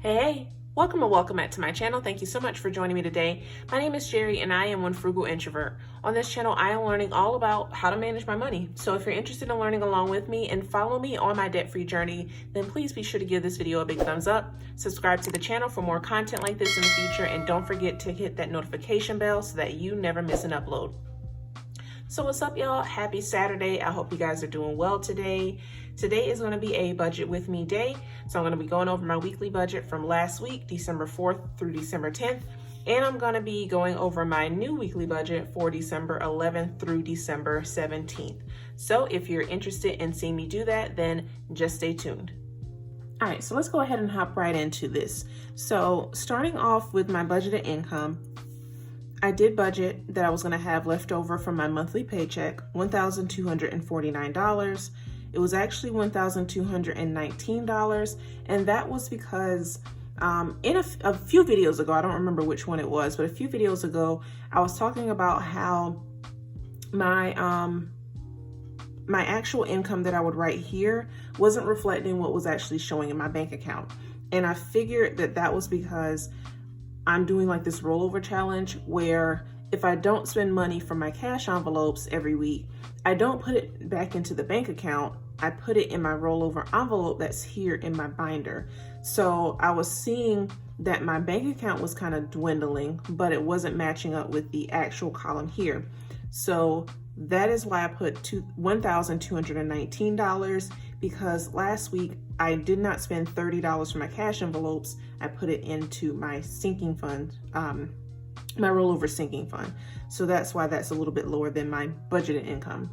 Hey, welcome back to my channel. Thank you so much for joining me today. My name is Jerry and I am one Frugal Introvert. On this channel, I am learning all about how to manage my money. So if you're interested in learning along with me and follow me on my debt-free journey, then please be sure to give this video a big thumbs up, subscribe to the channel for more content like this in the future, and don't forget to hit that notification bell so that you never miss an upload. So what's up, y'all? Happy Saturday. I hope you guys are doing well today. Today is going to be a budget with me day. So I'm going to be going over my weekly budget from last week, December 4th through December 10th. And I'm going to be going over my new weekly budget for December 11th through December 17th. So if you're interested in seeing me do that, then just stay tuned. All right, so let's go ahead and hop right into this. So starting off with my budgeted income, I did budget that I was going to have left over from my monthly paycheck, $1,249. It was actually $1,219, and that was because in a few videos ago, I don't remember which one it was, but a few videos ago, I was talking about how my actual income that I would write here wasn't reflecting what was actually showing in my bank account. And I figured that that was because I'm doing like this rollover challenge where if I don't spend money from my cash envelopes every week, I don't put it back into the bank account. I put it in my rollover envelope that's here in my binder. So I was seeing that my bank account was kind of dwindling, but it wasn't matching up with the actual column here. So that is why I put $1,219, because last week I did not spend $30 for my cash envelopes. I put it into my sinking fund, my rollover sinking fund. So that's why that's a little bit lower than my budgeted income.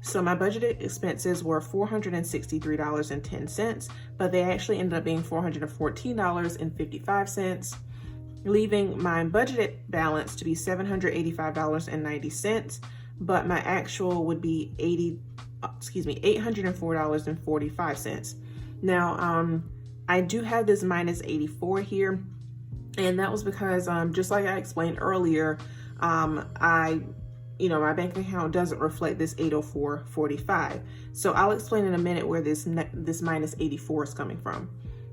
So my budgeted expenses were $463.10, but they actually ended up being $414.55, leaving my budgeted balance to be $785.90, but my actual would be $804.45. Now, I do have this minus 84 here, and that was because just like I explained earlier, my bank account doesn't reflect this 804.45. So I'll explain in a minute where this minus 84 is coming from.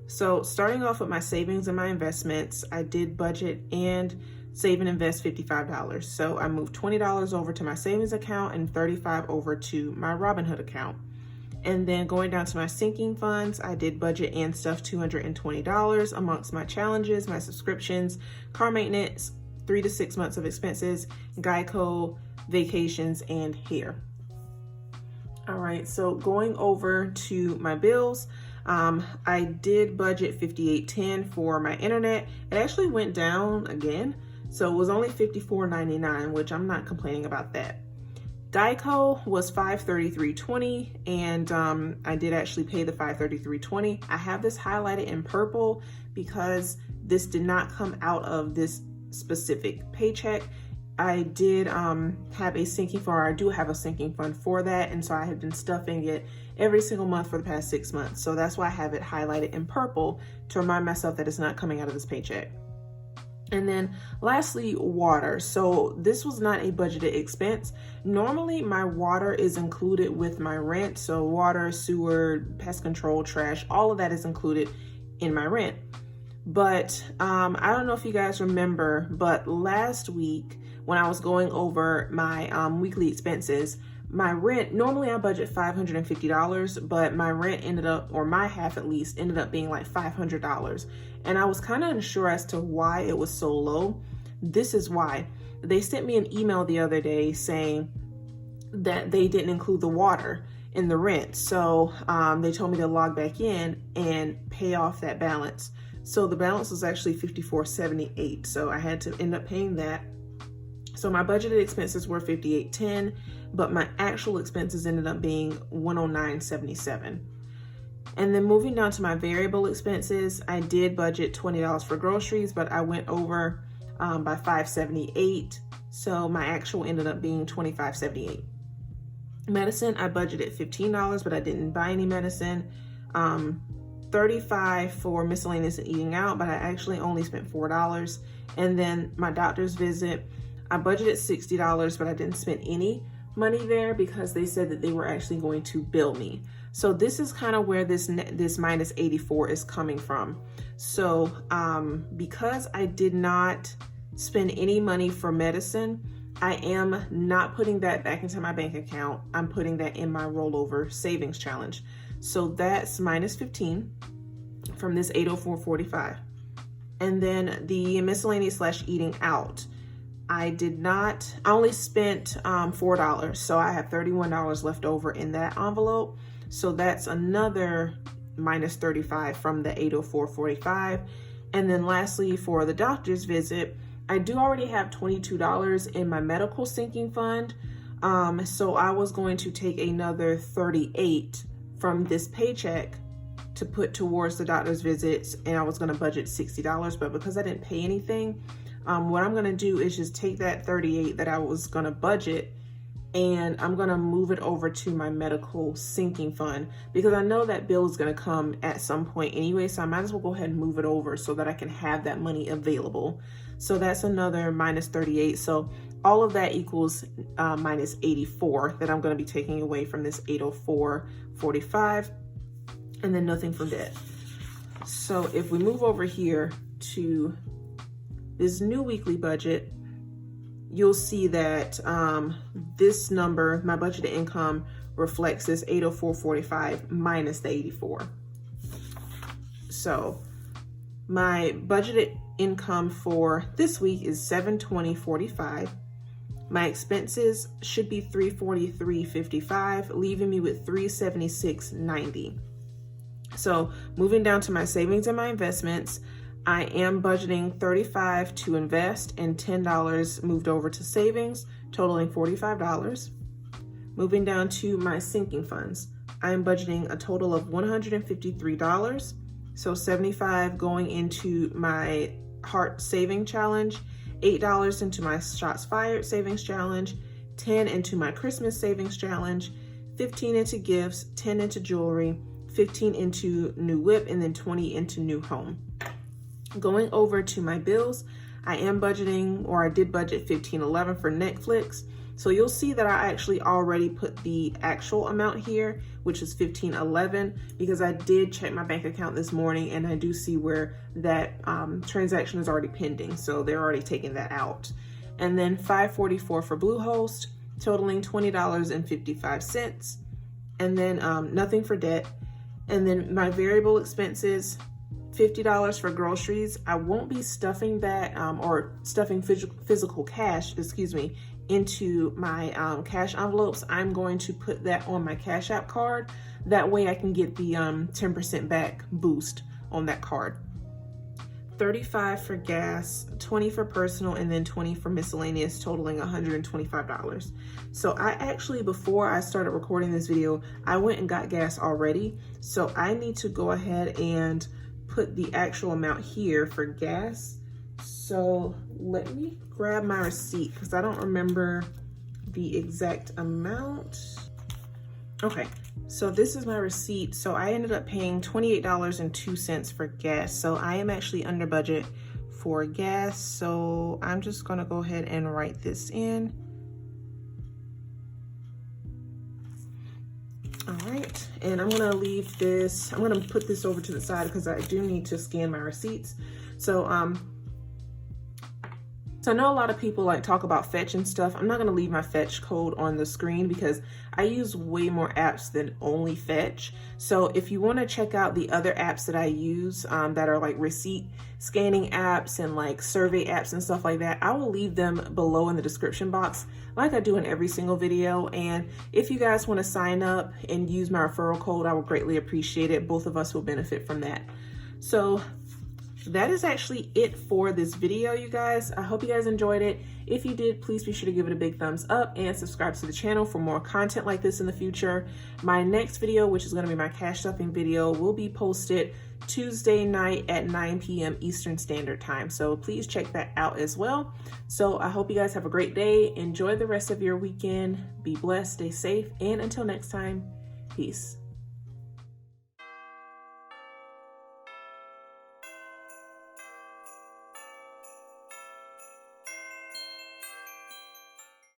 So starting off with my savings and my investments, I did budget and save and invest $55. So I moved $20 over to my savings account and $35 over to my Robinhood account. And then going down to my sinking funds, I did budget and stuff $220 amongst my challenges, my subscriptions, car maintenance, 3 to 6 months of expenses, Geico, vacations, and hair. All right, so going over to my bills, I did budget $58.10 for my internet. It actually went down again, so it was only $54.99, which I'm not complaining about that. Geico was $533.20, and I did actually pay the $533.20. I have this highlighted in purple because this did not come out of this specific paycheck. I did have a sinking fund, or I do have a sinking fund for that, and so I have been stuffing it every single month for the past 6 months. So that's why I have it highlighted in purple to remind myself that it's not coming out of this paycheck. And then lastly, water. So this was not a budgeted expense. Normally my water is included with my rent. So water, sewer, pest control, trash, all of that is included in my rent. But I don't know if you guys remember, but last week when I was going over my weekly expenses, my rent, normally I budget $550, but my rent ended up, or my half at least, ended up being like $500. And I was kind of unsure as to why it was so low. This is why. They sent me an email the other day saying that they didn't include the water in the rent. So they told me to log back in and pay off that balance. So the balance was actually $54.78. So I had to end up paying that. So my budgeted expenses were $58.10, but my actual expenses ended up being $109.77. And then moving down to my variable expenses, I did budget $20 for groceries, but I went over by $5.78. So my actual ended up being $25.78. Medicine, I budgeted $15, but I didn't buy any medicine. $35 for miscellaneous and eating out, but I actually only spent $4. And then my doctor's visit, I budgeted $60, but I didn't spend any. money there because they said that they were actually going to bill me. So this is kind of where this minus 84 is coming from. So because I did not spend any money for medicine, I am not putting that back into my bank account. I'm putting that in my rollover savings challenge. So that's minus 15 from this 804.45. And then the miscellaneous / eating out. I only spent $4. So I have $31 left over in that envelope. So that's another minus 35 from the 804.45. And then lastly, for the doctor's visit, I do already have $22 in my medical sinking fund. So I was going to take another 38 from this paycheck to put towards the doctor's visits, and I was going to budget $60, but because I didn't pay anything, what I'm going to do is just take that 38 that I was going to budget, and I'm going to move it over to my medical sinking fund because I know that bill is going to come at some point anyway, so I might as well go ahead and move it over so that I can have that money available. So that's another minus 38. So all of that equals minus 84 that I'm going to be taking away from this 804.45, and then nothing from debt. So if we move over here to this new weekly budget, you'll see that this number, my budgeted income, reflects this 804.45 minus the 84. So my budgeted income for this week is $720.45. My expenses should be $343.55, leaving me with $376.90. So moving down to my savings and my investments, I am budgeting $35 to invest and $10 moved over to savings, totaling $45. Moving down to my sinking funds, I am budgeting a total of $153. So $75 going into my heart saving challenge, $8 into my shots fired savings challenge, $10 into my Christmas savings challenge, $15 into gifts, $10 into jewelry, $15 into new whip, and then $20 into new home. Going over to my bills, I am budgeting, or I did budget $15.11 for Netflix. So you'll see that I actually already put the actual amount here, which is $15.11, because I did check my bank account this morning and I do see where that transaction is already pending. So they're already taking that out. And then $5.44 for Bluehost, totaling $20.55. And then nothing for debt. And then my variable expenses, $50 for groceries. I won't be stuffing that or stuffing physical cash, into my cash envelopes. I'm going to put that on my Cash App card. That way I can get the 10% back boost on that card. $35 for gas, $20 for personal, and then $20 for miscellaneous, totaling $125. So I actually, before I started recording this video, I went and got gas already. So I need to go ahead and put the actual amount here for gas. So let me grab my receipt because I don't remember the exact amount. Okay, so this is my receipt. So I ended up paying $28.02 for gas. So I am actually under budget for gas. So I'm just gonna go ahead and write this in. All right, and I'm gonna leave this, I'm gonna put this over to the side because I do need to scan my receipts. So I know a lot of people like talk about Fetch and stuff. I'm not gonna leave my Fetch code on the screen because I use way more apps than only Fetch. So if you wanna check out the other apps that I use that are like receipt scanning apps and like survey apps and stuff like that, I will leave them below in the description box like I do in every single video. And if you guys wanna sign up and use my referral code, I would greatly appreciate it. Both of us will benefit from that. So that is actually it for this video, you guys. I hope you guys enjoyed it. If you did, please be sure to give it a big thumbs up and subscribe to the channel for more content like this in the future. My next video, which is going to be my cash stuffing video, will be posted Tuesday night at 9 p.m. Eastern Standard Time. So please check that out as well. So I hope you guys have a great day. Enjoy the rest of your weekend. Be blessed, stay safe, and until next time, peace.